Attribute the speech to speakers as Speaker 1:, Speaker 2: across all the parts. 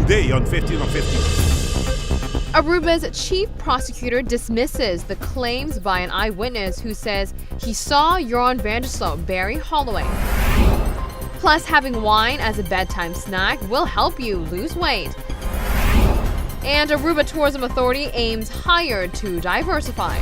Speaker 1: today on 15 on 15.
Speaker 2: Aruba's chief prosecutor dismisses the claims by an eyewitness who says he saw Joran van der Sloot bury Holloway. Plus, having wine as a bedtime snack will help you lose weight. And Aruba Tourism Authority aims higher to diversify.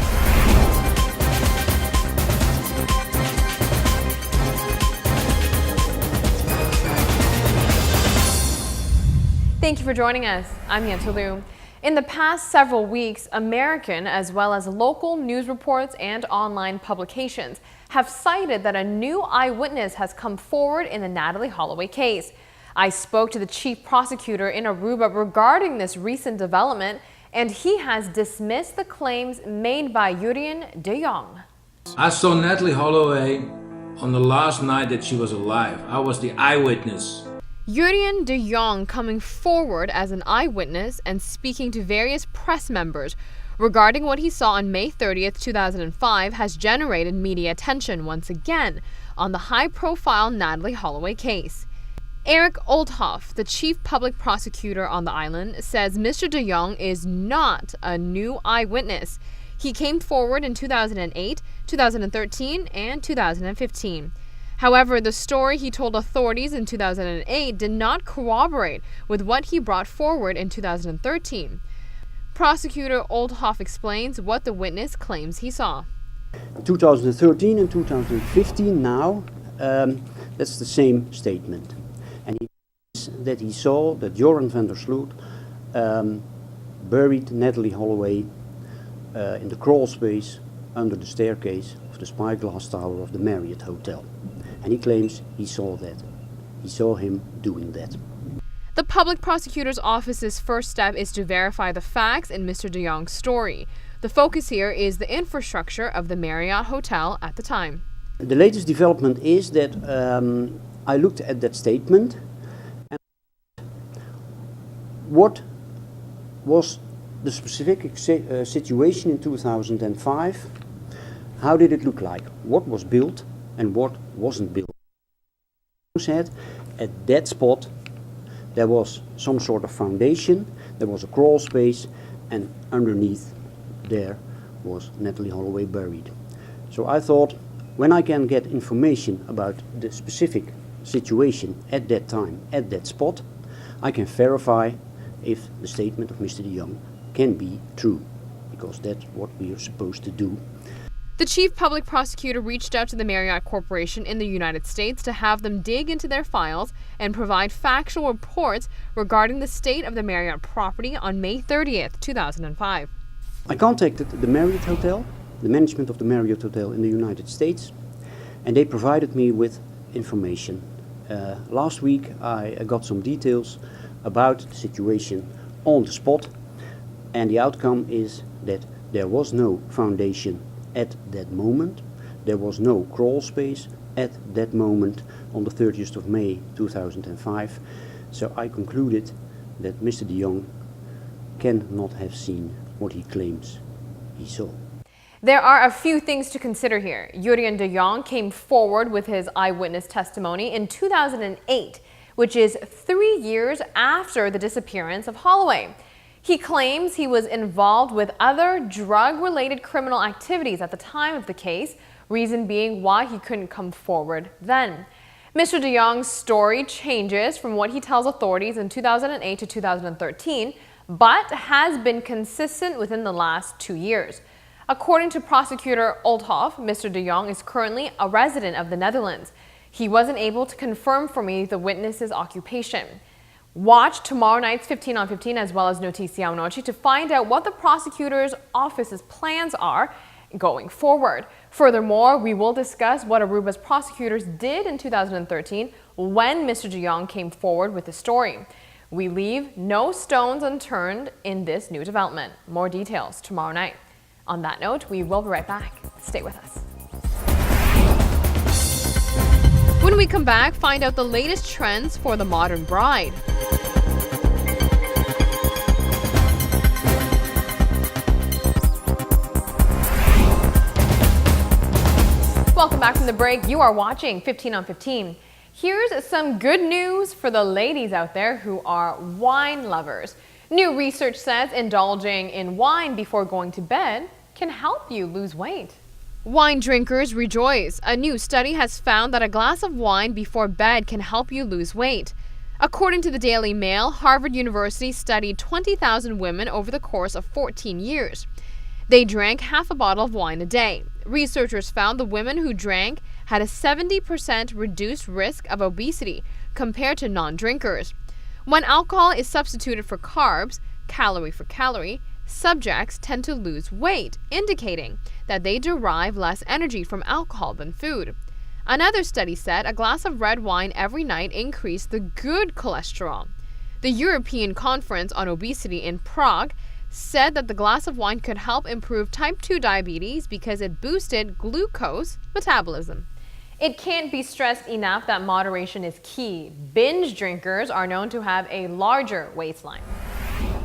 Speaker 2: Thank you for joining us. I'm Yentl Lieuw. In the past several weeks, American as well as local news reports and online publications have cited that a new eyewitness has come forward in the Natalee Holloway case. I spoke to the chief prosecutor in Aruba regarding this recent development, and he has dismissed the claims made by Yentl Lieuw.
Speaker 3: I saw Natalee Holloway on the last night that she was alive. I was the eyewitness.
Speaker 2: Yentl Lieuw coming forward as an eyewitness and speaking to various press members regarding what he saw on May 30th, 2005 has generated media attention once again on the high-profile Natalee Holloway case. Eric Oldhoff, the chief public prosecutor on the island, says Mr. Lieuw is not a new eyewitness. He came forward in 2008, 2013, and 2015. However, the story he told authorities in 2008 did not corroborate with what he brought forward in 2013. Prosecutor Oldhoff explains what the witness claims he saw.
Speaker 4: 2013 and 2015 now, that's the same statement. And he says that he saw that Joran van der Sloot buried Natalee Holloway in the crawl space under the staircase of the spyglass tower of the Marriott Hotel. And he claims he saw that. He saw him doing that.
Speaker 2: The public prosecutor's office's first step is to verify the facts in Mr. Lieuw's story. The focus here is the infrastructure of the Marriott Hotel at the time.
Speaker 4: The latest development is that I looked at that statement and what was the specific situation in 2005? How did it look like? What was built and what wasn't built? Said at that spot there was some sort of foundation, there was a crawl space, and underneath there was Natalee Holloway buried. So I thought, when I can get information about the specific situation at that time, at that spot, I can verify if the statement of Mr. Lieuw can be true, because that's what we are supposed to do.
Speaker 2: The chief public prosecutor reached out to the Marriott Corporation in the United States to have them dig into their files and provide factual reports regarding the state of the Marriott property on May 30th, 2005.
Speaker 4: I contacted the Marriott Hotel, the management of the Marriott Hotel in the United States, and they provided me with information. Last week I got some details about the situation on the spot, and the outcome is that there was no foundation at that moment. There was no crawl space at that moment on the 30th of May 2005. So I concluded that Mr. Lieuw cannot have seen what he claims he saw.
Speaker 2: There are a few things to consider here. Yentl Lieuw came forward with his eyewitness testimony in 2008, which is 3 years after the disappearance of Holloway. He claims he was involved with other drug-related criminal activities at the time of the case, reason being why he couldn't come forward then. Mr. Lieuw's story changes from what he tells authorities in 2008 to 2013, but has been consistent within the last 2 years. According to prosecutor Oldhoff, Mr. Lieuw is currently a resident of the Netherlands. He wasn't able to confirm for me the witness's occupation. Watch tomorrow night's 15 on 15 as well as Noticia Noche to find out what the prosecutor's office's plans are going forward. Furthermore, we will discuss what Aruba's prosecutors did in 2013 when Mr. Lieuw came forward with the story. We leave no stones unturned in this new development. More details tomorrow night. On that note, we will be right back. Stay with us. When we come back, find out the latest trends for the modern bride. Welcome back from the break. You are watching 15 on 15. Here's some good news for the ladies out there who are wine lovers. New research says indulging in wine before going to bed can help you lose weight. Wine drinkers rejoice. A new study has found that a glass of wine before bed can help you lose weight. According to the Daily Mail, Harvard University studied 20,000 women over the course of 14 years. They drank half a bottle of wine a day. Researchers found the women who drank had a 70% reduced risk of obesity compared to non-drinkers. When alcohol is substituted for carbs, calorie for calorie, subjects tend to lose weight, indicating that they derive less energy from alcohol than food. Another study said a glass of red wine every night increased the good cholesterol. The European Conference on Obesity in Prague said that the glass of wine could help improve type 2 diabetes because it boosted glucose metabolism. It can't be stressed enough that moderation is key. Binge drinkers are known to have a larger waistline.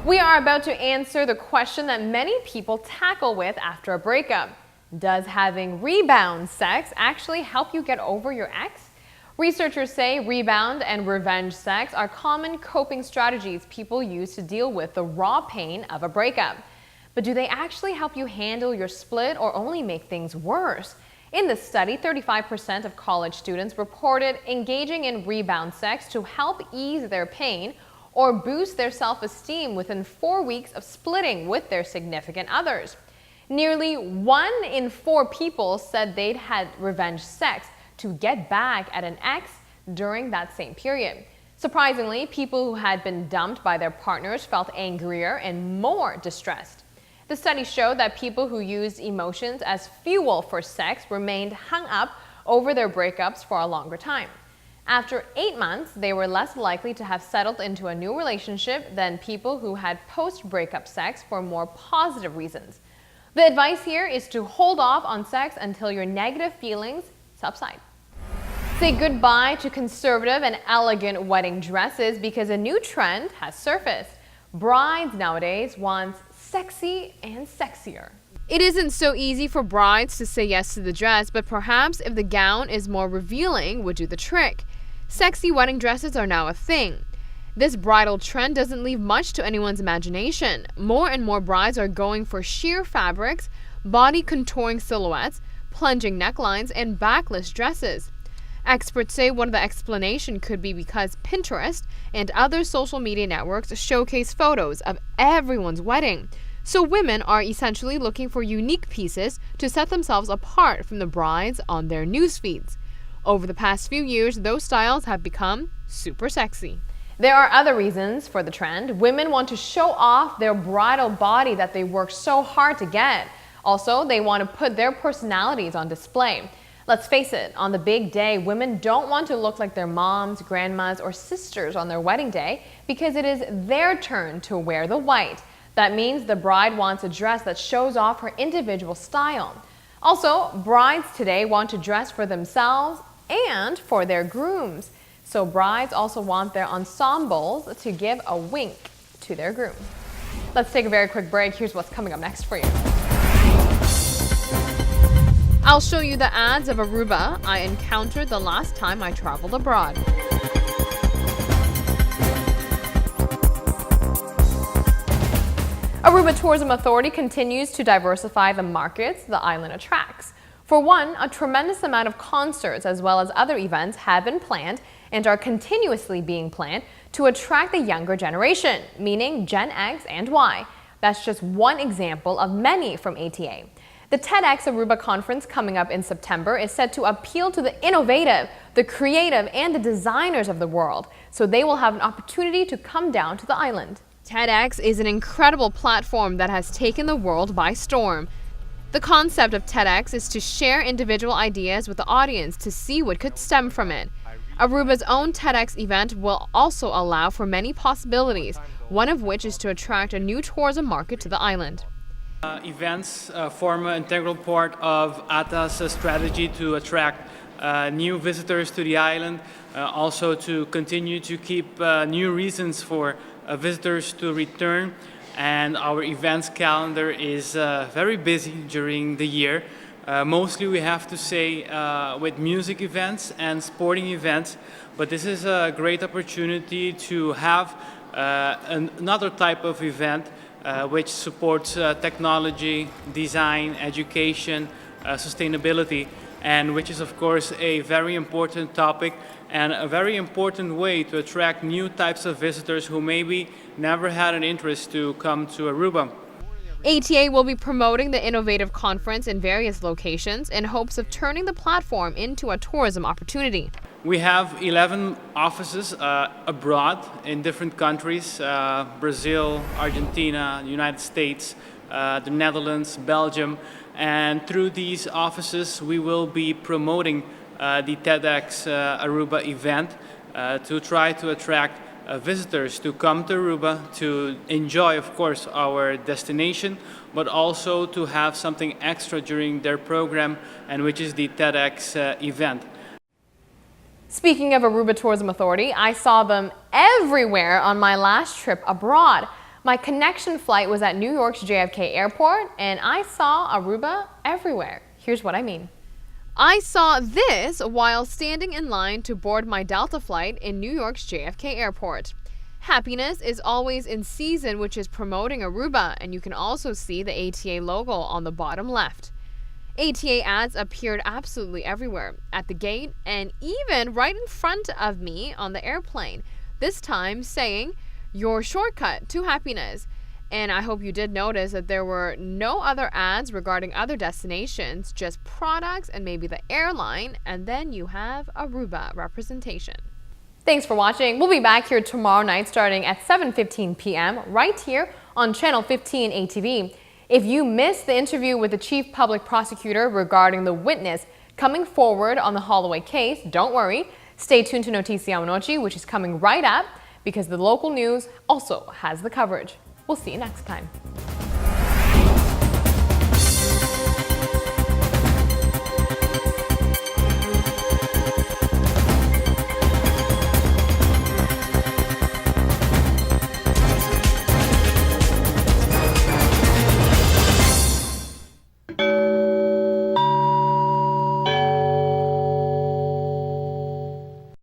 Speaker 2: We are about to answer the question that many people tackle with after a breakup. Does having rebound sex actually help you get over your ex? Researchers say rebound and revenge sex are common coping strategies people use to deal with the raw pain of a breakup. But do they actually help you handle your split or only make things worse? In this study, 35% of college students reported engaging in rebound sex to help ease their pain or boost their self-esteem within 4 weeks of splitting with their significant others. Nearly 1 in 4 people said they'd had revenge sex to get back at an ex during that same period. Surprisingly, people who had been dumped by their partners felt angrier and more distressed. The study showed that people who used emotions as fuel for sex remained hung up over their breakups for a longer time. After 8 months, they were less likely to have settled into a new relationship than people who had post-breakup sex for more positive reasons. The advice here is to hold off on sex until your negative feelings subside. Say goodbye to conservative and elegant wedding dresses because a new trend has surfaced. Brides nowadays want sexy and sexier. It isn't so easy for brides to say yes to the dress, but perhaps if the gown is more revealing would do the trick. Sexy wedding dresses are now a thing. This bridal trend doesn't leave much to anyone's imagination. More and more brides are going for sheer fabrics, body contouring silhouettes, plunging necklines, and backless dresses. Experts say one of the explanations could be because Pinterest and other social media networks showcase photos of everyone's wedding. So women are essentially looking for unique pieces to set themselves apart from the brides on their news feeds. Over the past few years, those styles have become super sexy. There are other reasons for the trend. Women want to show off their bridal body that they worked so hard to get. Also, they want to put their personalities on display. Let's face it, on the big day, women don't want to look like their moms, grandmas, or sisters on their wedding day because it is their turn to wear the white. That means the bride wants a dress that shows off her individual style. Also, brides today want to dress for themselves and for their grooms. So brides also want their ensembles to give a wink to their groom. Let's take a very quick break. Here's what's coming up next for you. I'll show you the ads of Aruba I encountered the last time I traveled abroad. Aruba Tourism Authority continues to diversify the markets the island attracts. For one, a tremendous amount of concerts as well as other events have been planned and are continuously being planned to attract the younger generation, meaning Gen X and Y. That's just one example of many from ATA. The TEDx Aruba conference coming up in September is set to appeal to the innovative, the creative, and the designers of the world, so they will have an opportunity to come down to the island. TEDx is an incredible platform that has taken the world by storm. The concept of TEDx is to share individual ideas with the audience to see what could stem from it. Aruba's own TEDx event will also allow for many possibilities, one of which is to attract a new tourism market to the island.
Speaker 1: Events form an integral part of ATA's strategy to attract new visitors to the island, also to continue to keep new reasons for visitors to return. And our events calendar is very busy during the year. Mostly we have to say with music events and sporting events, but this is a great opportunity to have another type of event which supports technology, design, education, sustainability, and which is of course a very important topic and a very important way to attract new types of visitors who maybe never had an interest to come to Aruba.
Speaker 2: ATA will be promoting the innovative conference in various locations in hopes of turning the platform into a tourism opportunity.
Speaker 1: We have 11 offices abroad in different countries, Brazil, Argentina, United States, the Netherlands, Belgium, and through these offices we will be promoting the TEDx Aruba event to try to attract visitors to come to Aruba to enjoy, of course, our destination, but also to have something extra during their program, and which is the TEDx event.
Speaker 2: Speaking of Aruba Tourism Authority, I saw them everywhere on my last trip abroad. My connection flight was at New York's JFK Airport, and I saw Aruba everywhere. Here's what I mean. I saw this while standing in line to board my Delta flight in New York's JFK Airport. Happiness is always in season, which is promoting Aruba, and you can also see the ATA logo on the bottom left. ATA ads appeared absolutely everywhere, at the gate and even right in front of me on the airplane, this time saying, "Your shortcut to happiness." And I hope you did notice that there were no other ads regarding other destinations, just products and maybe the airline, and then you have Aruba representation. Thanks for watching. We'll be back here tomorrow night starting at 7:15 p.m. right here on Channel 15 ATV. If you missed the interview with the Chief Public Prosecutor regarding the witness coming forward on the Holloway case, don't worry. Stay tuned to Noticia Noche, which is coming right up because the local news also has the coverage. We'll see you next time.